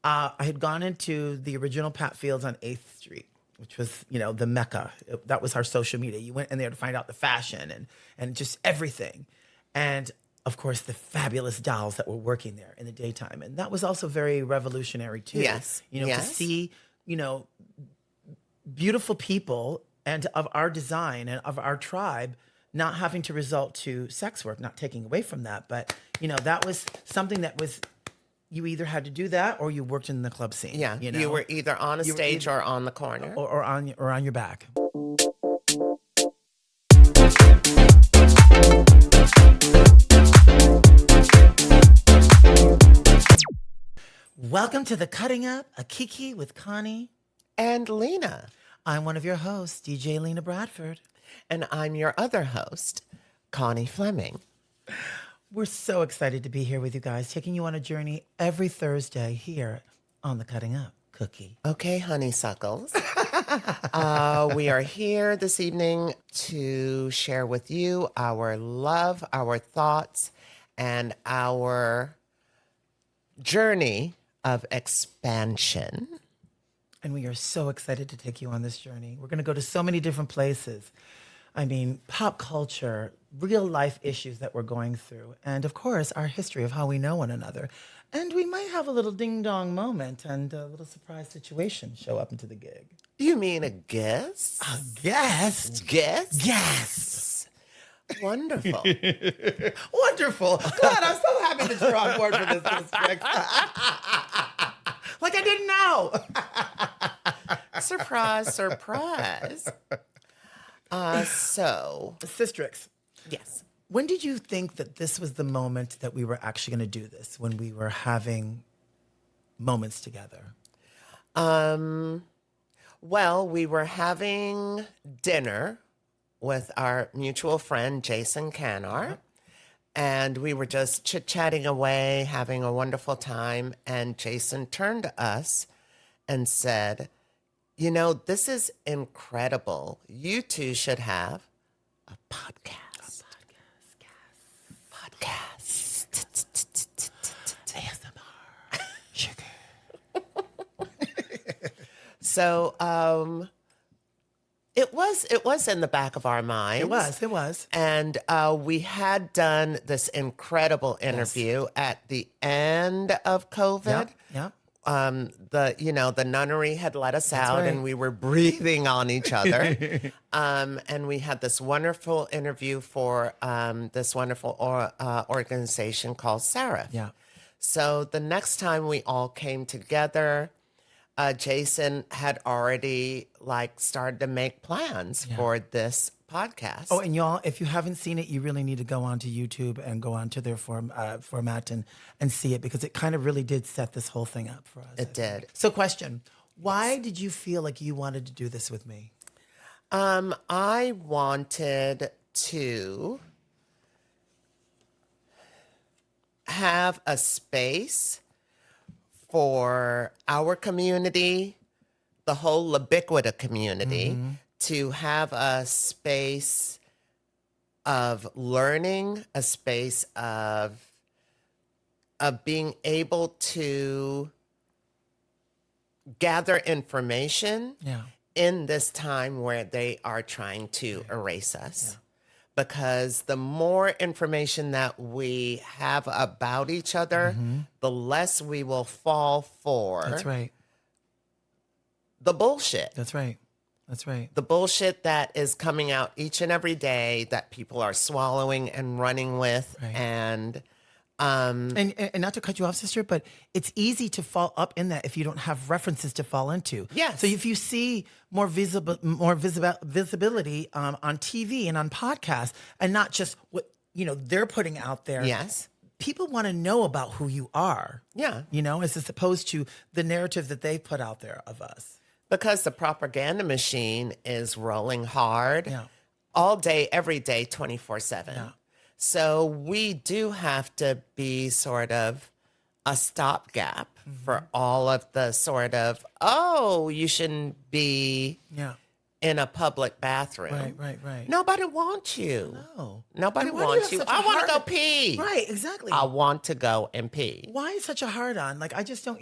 I had gone into the original Pat Fields on 8th Street, which was, the Mecca. That was our social media. You went in there to find out the fashion and just everything. And of course, the fabulous dolls that were working there in the daytime. And that was also very revolutionary too. Yes. To see, beautiful people and of our design and of our tribe not having to resort to sex work, not taking away from that. But, that was something that was, you either had to do that or you worked in the club scene. Yeah. You were either on a stage or on the corner. Or on your back. Welcome to The Cutting Up, a Kiki with Connie and Lina. I'm one of your hosts, DJ Lina Bradford. And I'm your other host, Connie Fleming. We're so excited to be here with you guys, taking you on a journey every Thursday here on The Cutting Up Cookie. Okay, honeysuckles. We are here this evening to share with you our love, our thoughts, and our journey of expansion. And we are so excited to take you on this journey. We're going to go to so many different places. I mean, pop culture, real life issues that we're going through, and of course, our history of how we know one another. And we might have a little ding-dong moment and a little surprise situation show up into the gig. You mean a guest? A guest? Guest? Yes. Wonderful. Wonderful. God, I'm so happy that you're on board for this district. Like I didn't know. Surprise, surprise. Sistrix. Yes. When did you think that this was the moment that we were actually going to do this, when we were having moments together? Well, we were having dinner with our mutual friend, Jason Canar, and we were just chit-chatting away, having a wonderful time, and Jason turned to us and said, this is incredible. You two should have a podcast. Podcast. ASMR. Sugar. So, it was in the back of our minds. It was. And we had done this incredible interview at the end of COVID. Yep. The nunnery had let us out, right. and we were breathing on each other. And we had this wonderful interview for this wonderful organization called Seraph. Yeah. So the next time we all came together, Jason had already started to make plans for this podcast. Oh, and y'all, if you haven't seen it, you really need to go onto YouTube and go onto their format and see it, because it kind of really did set this whole thing up for us. It did. So question, why did you feel like you wanted to do this with me? I wanted to have a space for our community, the whole Ubiquita community, to have a space of learning, a space of being able to gather information in this time where they are trying to erase us. Yeah. Because the more information that we have about each other, the less we will fall for the bullshit. That's right. The bullshit that is coming out each and every day that people are swallowing and running with. Right. And not to cut you off, sister, but it's easy to fall up in that if you don't have references to fall into. Yes. So if you see more visibility on TV and on podcasts, and not just what they're putting out there. Yes. People want to know about who you are. Yeah. As opposed to the narrative that they put out there of us. Because the propaganda machine is rolling hard all day, every day, 24/7. Yeah. So we do have to be sort of a stopgap for all of the sort of, you shouldn't be in a public bathroom. Right. Nobody wants you. No. Nobody And why do you wants have you. such a I want to go hard- pee. Right, exactly. I want to go and pee. Why is such a hard on? Like, I just don't,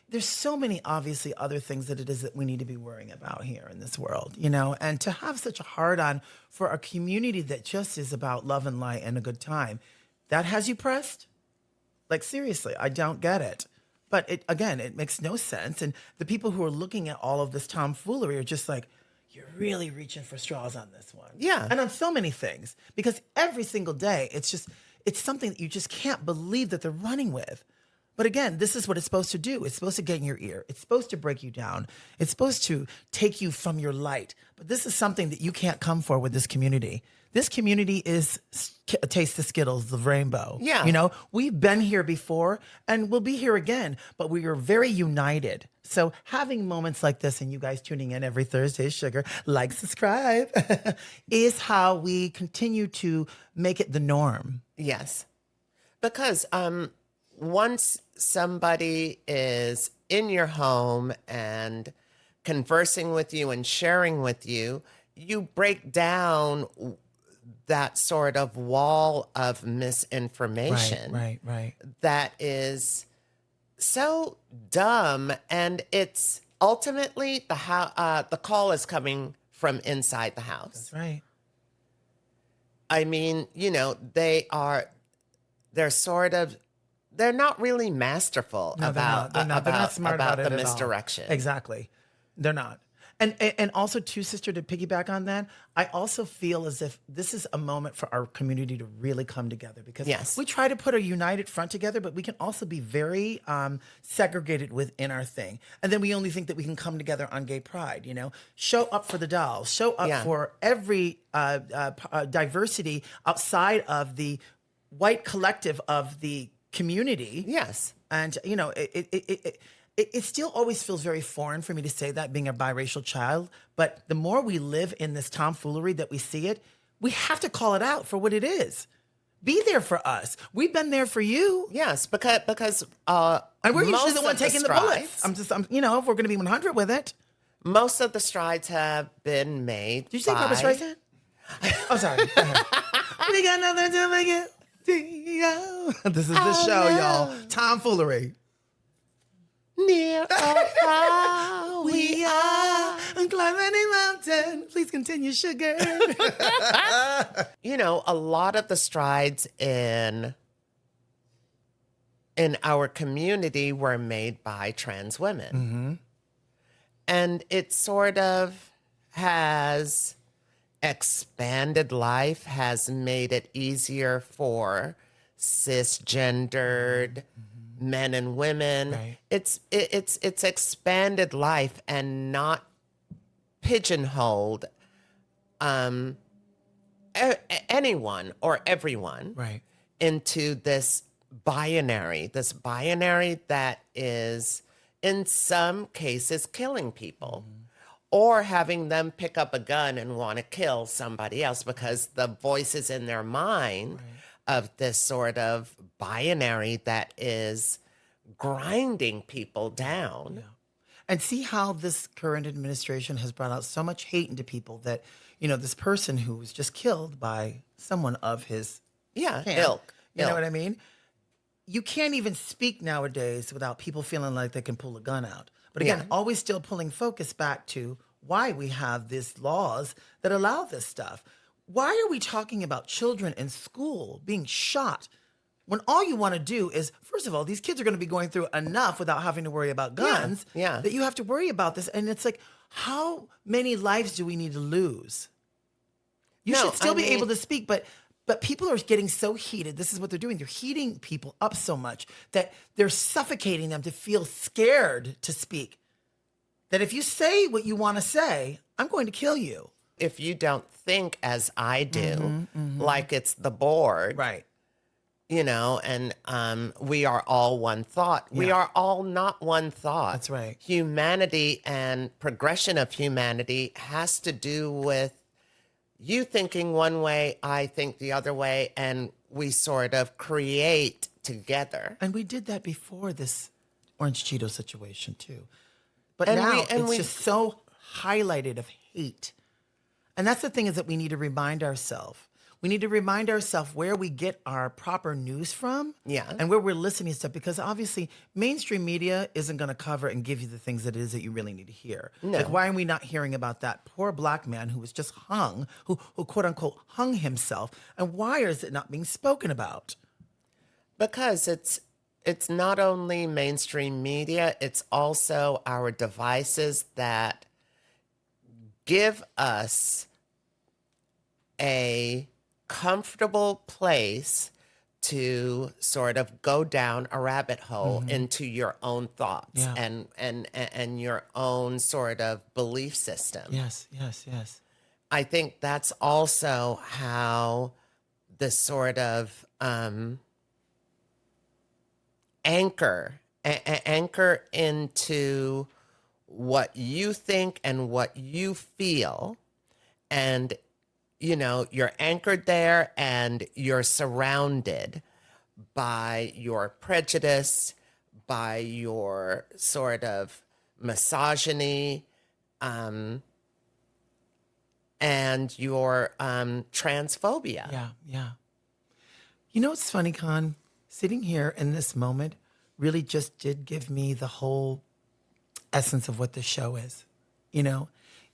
there's so many obviously other things that it is that we need to be worrying about here in this world, and to have such a hard on for a community that just is about love and light and a good time, that has you pressed? Like, seriously, I don't get it. But it makes no sense. And the people who are looking at all of this tomfoolery are just like, you're really reaching for straws on this one. Yeah. And on so many things, because every single day, it's something that you just can't believe that they're running with. But again, this is what it's supposed to do. It's supposed to get in your ear. It's supposed to break you down. It's supposed to take you from your light. But this is something that you can't come for with this community. This community is taste the Skittles, the rainbow. Yeah. We've been here before and we'll be here again, but we are very united. So having moments like this and you guys tuning in every Thursday, sugar, like, subscribe, is how we continue to make it the norm. Yes. Because once somebody is in your home and conversing with you and sharing with you, you break down that sort of wall of misinformation. Right. That is so dumb, and it's ultimately the call is coming from inside the house. That's right. I mean, they're not really masterful No, about they're not smart about it the at all. misdirection. Exactly. They're not. And also, too, sister, to piggyback on that, I also feel as if this is a moment for our community to really come together, because Yes. we try to put a united front together, but we can also be very segregated within our thing. And then we only think that we can come together on gay pride, Show up for the dolls, show up for every diversity outside of the white collective of the community. Yes. And, it still always feels very foreign for me to say that, being a biracial child. But the more we live in this tomfoolery that we see it, we have to call it out for what it is. Be there for us. We've been there for you. Yes, because And we're usually most the one of taking the strides- bullets. If we're going to be 100 with it. Most of the strides have been made. Did you say Barbra Streisand? Oh, sorry. Go ahead. We got nothing to make it. This is the show, y'all. Tomfoolery. Near or far We are climbing a mountain. Please continue, sugar. A lot of the strides in our community were made by trans women. Mm-hmm. And it sort of has expanded life, has made it easier for cisgendered men and women. Right. It's expanded life and not pigeonholed anyone or everyone Right. into this binary that is in some cases killing people, or having them pick up a gun and want to kill somebody else because the voices in their mind of this sort of binary that is grinding people down. And see how this current administration has brought out so much hate into people that, this person who was just killed by someone of his camp, ilk. You know what I mean? You can't even speak nowadays without people feeling like they can pull a gun out. But again, always still pulling focus back to why we have these laws that allow this stuff. Why are we talking about children in school being shot when all you want to do is, first of all, these kids are going to be going through enough without having to worry about guns that you have to worry about this. And it's like, how many lives do we need to lose? You should still be able to speak, but people are getting so heated. This is what they're doing. They're heating people up so much that they're suffocating them to feel scared to speak. That if you say what you want to say, I'm going to kill you. If you don't think as I do, like it's the board, Right. And we are all one thought. We are all not one thought. That's right. Humanity and progression of humanity has to do with you thinking one way, I think the other way, and we sort of create together. And we did that before this Orange Cheeto situation too. But And now we- and it's we- just so highlighted of hate. And that's the thing, is that we need to remind ourselves. We need to remind ourselves where we get our proper news from, Yeah. and where we're listening to stuff, because obviously mainstream media isn't going to cover and give you the things that it is that you really need to hear. No. Like, why are we not hearing about that poor Black man who was just hung, who quote unquote hung himself, and why is it not being spoken about? Because it's not only mainstream media, it's also our devices that give us a comfortable place to sort of go down a rabbit hole into your own thoughts Yeah. and your own sort of belief system. Yes, yes, yes. I think that's also how the sort of anchor into what you think and what you feel, and you're anchored there, and you're surrounded by your prejudice, by your sort of misogyny, and your transphobia. Yeah, yeah. You know what's funny, Con? Sitting here in this moment really just did give me the whole essence of what this show is.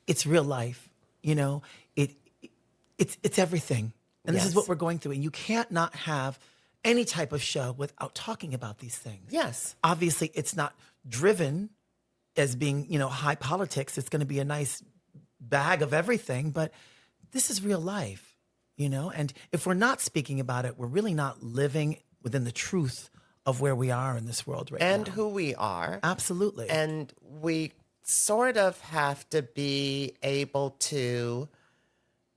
It's real life. It's everything. And this is Yes. what we're going through. And you can't not have any type of show without talking about these things. Yes. Obviously, it's not driven as being, high politics. It's going to be a nice bag of everything, but this is real life, And if we're not speaking about it, we're really not living within the truth of where we are in this world right now. And who we are. Absolutely. And we sort of have to be able to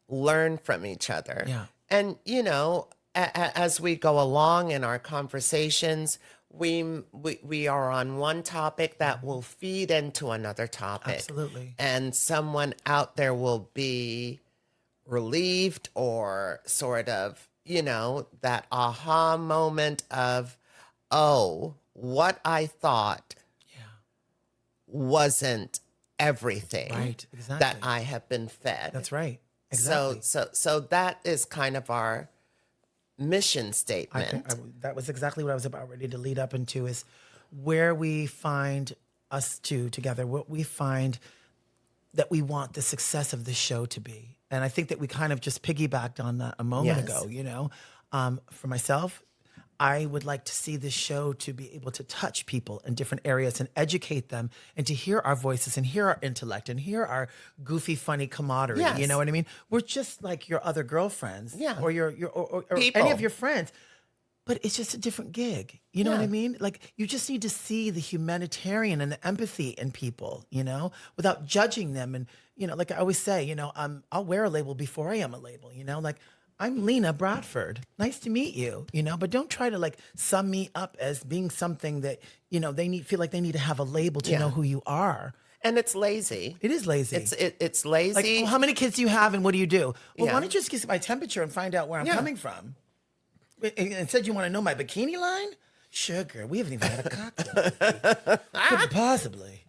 learn from each other. Yeah. And, as we go along in our conversations, we are on one topic that will feed into another topic. Absolutely. And someone out there will be relieved, or sort of, that aha moment of, oh, what I thought wasn't everything Right, exactly. that I have been fed. That's right. Exactly. So that is kind of our mission I statement. think that was exactly what I was about ready to lead up into, is where we find us two together, what we find that we want the success of this show to be. And I think that we kind of just piggybacked on that a moment Yes. ago, For myself, I would like to see this show to be able to touch people in different areas and educate them, and to hear our voices and hear our intellect and hear our goofy, funny camaraderie. Yes. You know what I mean? We're just like your other girlfriends, Yeah. or or any People. of your friends. But it's just a different gig. You know what I Yeah. mean? Like, you just need to see the humanitarian and the empathy in people, without judging them. And, like I always say, I'll wear a label before I am a label, like, I'm Lina Bradford. Nice to meet you, but don't try to like sum me up as being something that, they feel like they need to have a label to know who you are. And it's lazy. It is lazy. It's lazy. like, well, how many kids do you have and what do you do? Well, Yeah. why don't you just get my temperature and find out where I'm Yeah. coming from? And said you want to know my bikini line? Sugar, we haven't even had a cocktail. Couldn't possibly.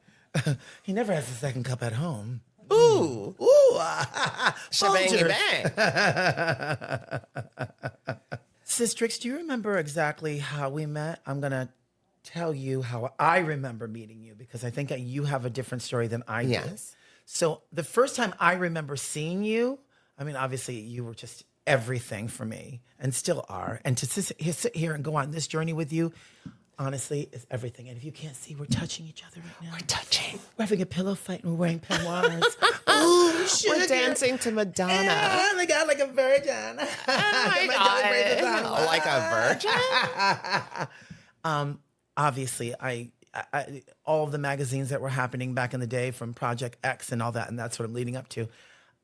He never has a second cup at home. Ooh. Ooh, Shabangy Folgers. bang. Sistrix, do you remember exactly how we met? I'm going to tell you how I remember meeting you, because I think you have a different story than I do. Yes. So the first time I remember seeing you, I mean, obviously you were just everything for me, and still are. And to sit here and go on this journey with you, honestly, is everything. And if you can't see, we're touching each other right now. We're touching. We're having a pillow fight and we're wearing peignoirs. Ooh, sugar. We're dancing to Madonna. Oh my God, like a virgin. Oh my God. Like a virgin? Obviously, I all of the magazines that were happening back in the day, from Project X and all that, and that's what I'm leading up to.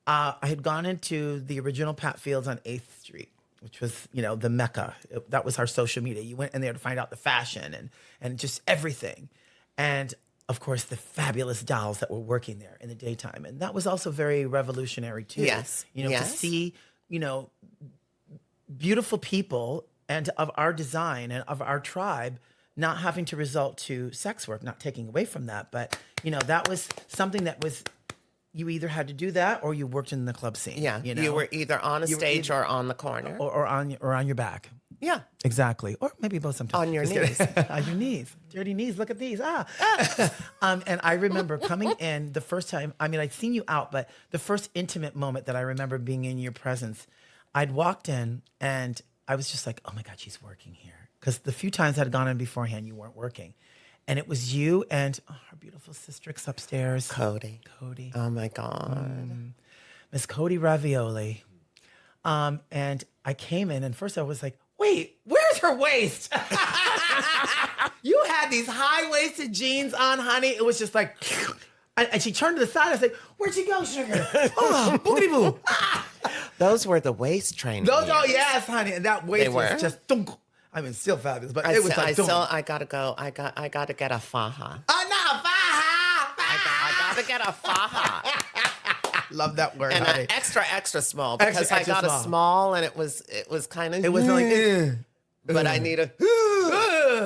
I had gone into the original Pat Fields on 8th Street, which was, the Mecca. That was our social media. You went in there to find out the fashion and just everything. And of course, the fabulous dolls that were working there in the daytime. And that was also very revolutionary too. Yes. To Yes. see, beautiful people and of our design and of our tribe not having to resort to sex work, not taking away from that. But, that was something that was you either had to do that or you worked in the club scene. Yeah, You know? you were either on a You were stage or on the corner. or on your back. Yeah, Exactly. Or maybe both sometimes. on your Just knees. kidding. On your knees. Dirty knees. Look at these. And I remember coming in the first time. I mean, I'd seen you out, but the first intimate moment that I remember being in your presence, I'd walked in and I was just like, oh my God, she's working here. Because the few times I'd gone in beforehand, you weren't working. And it was you and our beautiful sistrix upstairs. Cody. Oh my God. Miss Cody Ravioli. And I came in and first I was like, wait, where's her waist? You had these high-waisted jeans on, honey. It was just like, and she turned to the side. I was like, where'd she go, sugar? Oh, boogity boo. Those were the waist training. Those, oh, years. yes, honey. And that waist They were? was just, dunk. I mean, still fabulous, but it was like, dunk. I gotta go. I gotta get a faja. Oh, no, faja. I gotta get a faja. Love that word, And honey. an extra small because Extra, I got extra a small and it was kind of. It wasn't like, But I need a.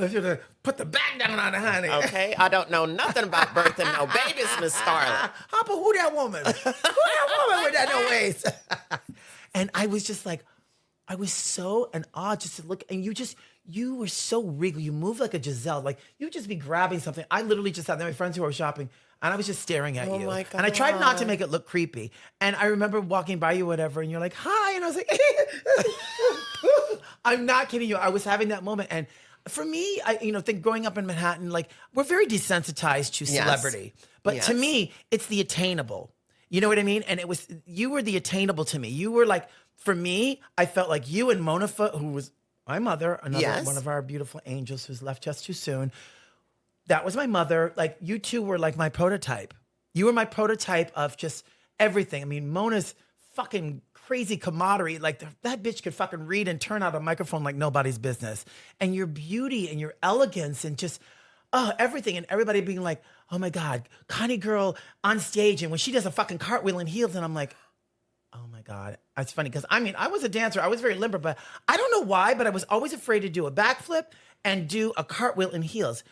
should put the back down on it, honey. Okay, I don't know nothing about birthing no babies, Miss Scarlett. Hopper, who that woman? Who that woman with that no waist? And I was just like, I was so in awe just to look, and you were so regal. You moved like a Giselle. Like, you just be grabbing something. I literally just had my friends who were shopping, and I was just staring at Oh you. my And I tried not to God. make it look creepy. And I remember walking by you, whatever, and you're like, hi. And I was like, I'm not kidding you. I was having that moment. And for me, think growing up in Manhattan, like, we're very desensitized to Yes. celebrity. But to Yes. me, it's the attainable. You know what I mean? And you were the attainable to me. You were like, for me, I felt like you and Monifa, who was my mother, another Yes. one of our beautiful angels who's left just too soon. That was my mother. Like, you two were like my prototype. You were my prototype of just everything. I mean, Mona's fucking crazy camaraderie. Like, that bitch could fucking read and turn out a microphone like nobody's business. And your beauty and your elegance and just, everything. And everybody being like, oh my God, Connie girl on stage. And when she does a fucking cartwheel in heels, and I'm like, oh my God. It's funny because I was a dancer. I was very limber, but I don't know why, but I was always afraid to do a backflip and do a cartwheel in heels.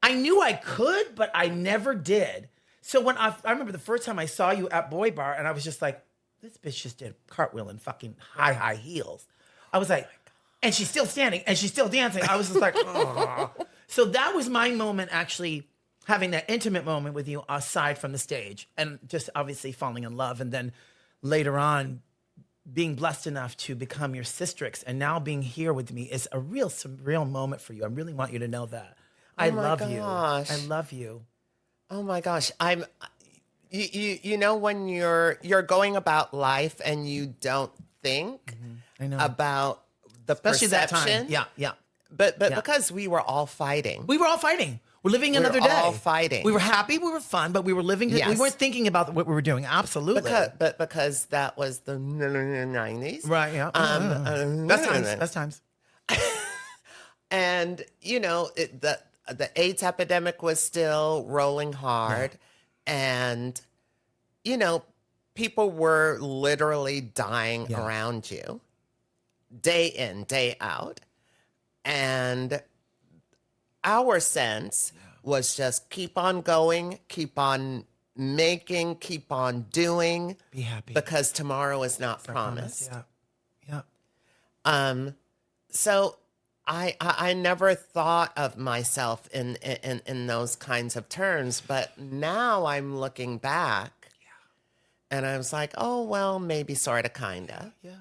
I knew I could, but I never did. So when I remember the first time I saw you at Boy Bar, and I was just like, this bitch just did cartwheel in fucking high heels. I was like, and she's still standing and she's still dancing. I was just like, oh. So that was my moment, actually having that intimate moment with you aside from the stage, and just obviously falling in love. And then later on, being blessed enough to become your sistrix, and now being here with me is a real surreal moment for you. I really want you to know that. I my love you. gosh. I love you. Oh my gosh, you know when you're going about life and you don't think I know. about the Especially that perception. time. Yeah. But because we were all fighting. We were all fighting. We're living another were day. all fighting. We were happy. We were fun, but we were living. Yes. We weren't thinking about what we were doing. Absolutely. Because that was the 90s. Right. Yeah. Best times. And the AIDS epidemic was still rolling hard, and people were literally dying around you, day in, day out, and our sense was just keep on going, keep on making, keep on doing, Be happy. because tomorrow is not promised. Yeah. So I never thought of myself in those kinds of terms, but now I'm looking back, and I was like, oh well, maybe sorta, kinda. Yeah.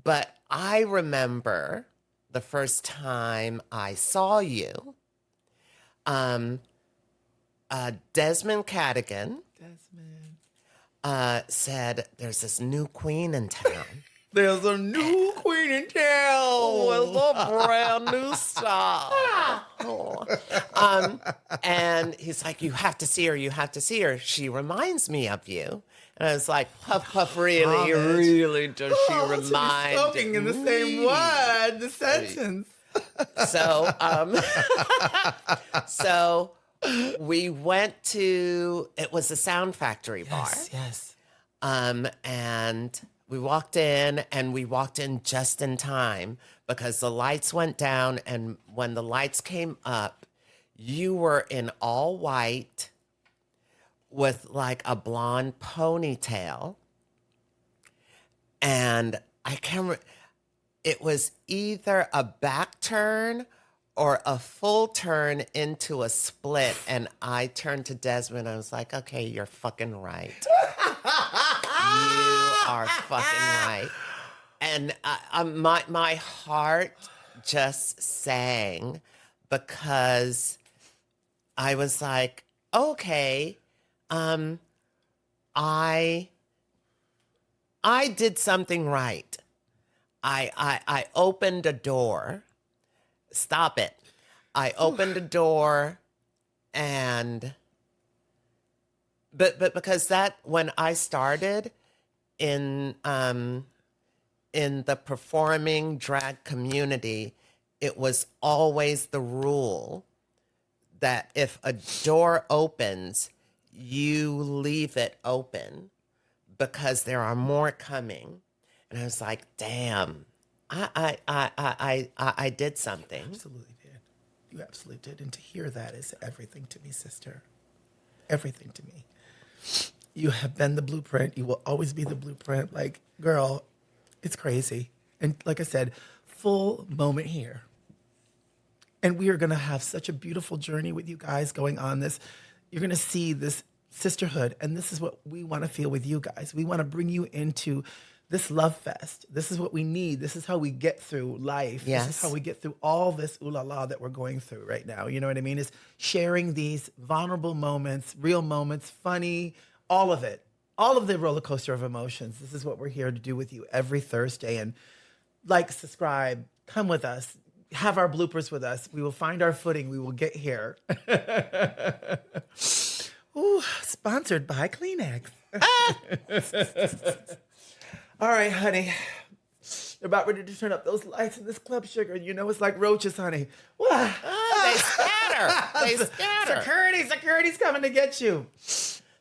But I remember the first time I saw you. Desmond Cadigan said, "There's this new queen in town." There's a new queen in town. With a brand new star. And he's like, you have to see her. You have to see her. She reminds me of you. And I was like, Puff, really, Promise. really does she remind Spoken in the same me? word, the sentence. So we went to, it was a Sound Factory bar. Yes. And we walked in just in time because the lights went down. And when the lights came up, you were in all white with like a blonde ponytail. And I can't remember, it was either a back turn or a full turn into a split. And I turned to Desmond. I was like, okay, you're fucking right. You are fucking right. And my heart just sang because I was like, okay, I did something right. I opened a door. Stop it. I opened a door and but because that when I started in the performing drag community, it was always the rule that if a door opens, you leave it open because there are more coming. And I was like, damn, I did something. Absolutely did. You absolutely did. And to hear that is everything to me, sister. Everything to me. You have been the blueprint. You will always be the blueprint. Like, girl, it's crazy. And like I said, full moment here. And we are going to have such a beautiful journey with you guys going on this. You're going to see this sisterhood. And this is what we want to feel with you guys. We want to bring you into this love fest. This is what we need. This is how we get through life. Yes. This is how we get through all this ooh la la that we're going through right now. You know what I mean? Is sharing these vulnerable moments, real moments, funny, all of it. All of the roller coaster of emotions. This is what we're here to do with you every Thursday. And like, subscribe, come with us, have our bloopers with us. We will find our footing. We will get here. Ooh, sponsored by Kleenex. All right, honey. They're about ready to turn up those lights in this club, sugar. You know it's like roaches, honey. They scatter. They scatter. Security's coming to get you.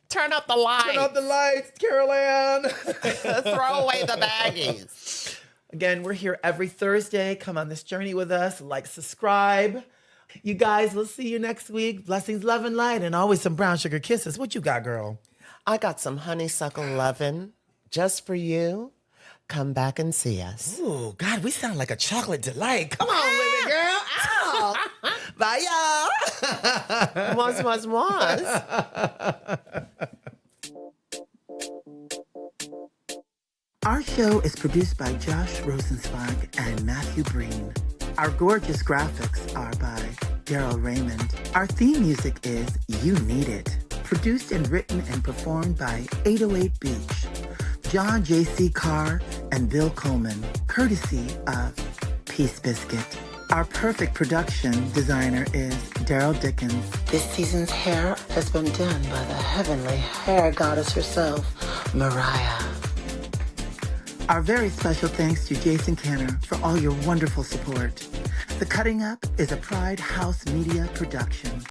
Turn up the lights. Turn up the lights, Carol Ann. Throw away the baggies. Again, we're here every Thursday. Come on this journey with us. Like, subscribe. You guys, we'll see you next week. Blessings, love, and light, and always some brown sugar kisses. What you got, girl? I got some honeysuckle lovin' just for you. Come back and see us. Ooh, God, we sound like a chocolate delight. Come on with it, girl. Ow. Bye, y'all. Was. Our show is produced by Josh Rosenzweig and Matthew Breen. Our gorgeous graphics are by Daryl Raymond. Our theme music is You Need It, produced and written and performed by 808 Beach, John J.C. Carr, and Bill Coleman, courtesy of Peace Biscuit. Our perfect production designer is Daryl Dickens. This season's hair has been done by the heavenly hair goddess herself, Mariah. Our very special thanks to Jason Canner for all your wonderful support. The Cutting Up is a Pride House Media production.